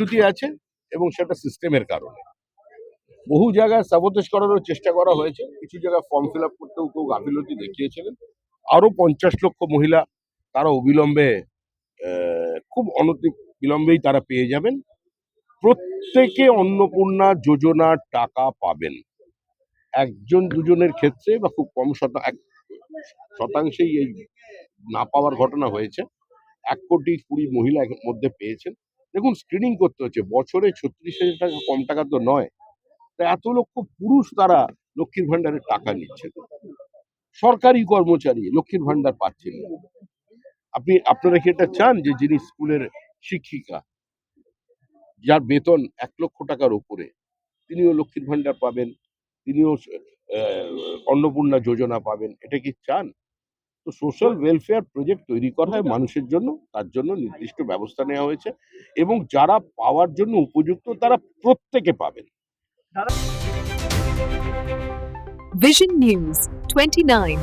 গাফলতি আছে এবং সেটা সিস্টেমের কারণে। বহু জায়গায় সাবোতেজ করারও চেষ্টা করা হয়েছে, কিছু জায়গায় ফর্ম ফিল আপ করতেও কেউ গাফিলতি দেখিয়েছিলেন। আরো 50 লক্ষ মহিলা তারা অবিলম্বে খুব বিলম্বেই তারা পেয়ে যাবেন। প্রত্যেকে অন্নপূর্ণা যোজনার টাকা পাবেন। একজন দুজনের ক্ষেত্রে বা খুব কম শতাংশেই এই না পাওয়ার ঘটনা হয়েছে। 1,20,00,000 মহিলা এর মধ্যে পেয়েছেন। দেখুন, স্ক্রিনিং করতে হচ্ছে, বছরে 36,000 টাকা কম টাকা তো নয়। তা এত লক্ষ পুরুষ তারা লক্ষ্মীর ভান্ডারের টাকা নিচ্ছেন, সরকারি কর্মচারী লক্ষ্মীর ভান্ডার পাচ্ছেন না। আপনারা কি এটা চান যে যিনি স্কুলের শিক্ষিকা, যার বেতন 1,00,000 টাকার উপরে, তিনিও লক্ষ্মীর ভান্ডার পাবেন, তিনিও অন্নপূর্ণা যোজনা পাবেন? এটা কি চান? তো সোশ্যাল ওয়েলফেয়ার প্রজেক্ট তৈরি করা হয় মানুষের জন্য, তার জন্য নির্দিষ্ট ব্যবস্থা নেওয়া হয়েছে এবং যারা পাওয়ার জন্য উপযুক্ত তারা প্রত্যেকে পাবেন। Vision News 29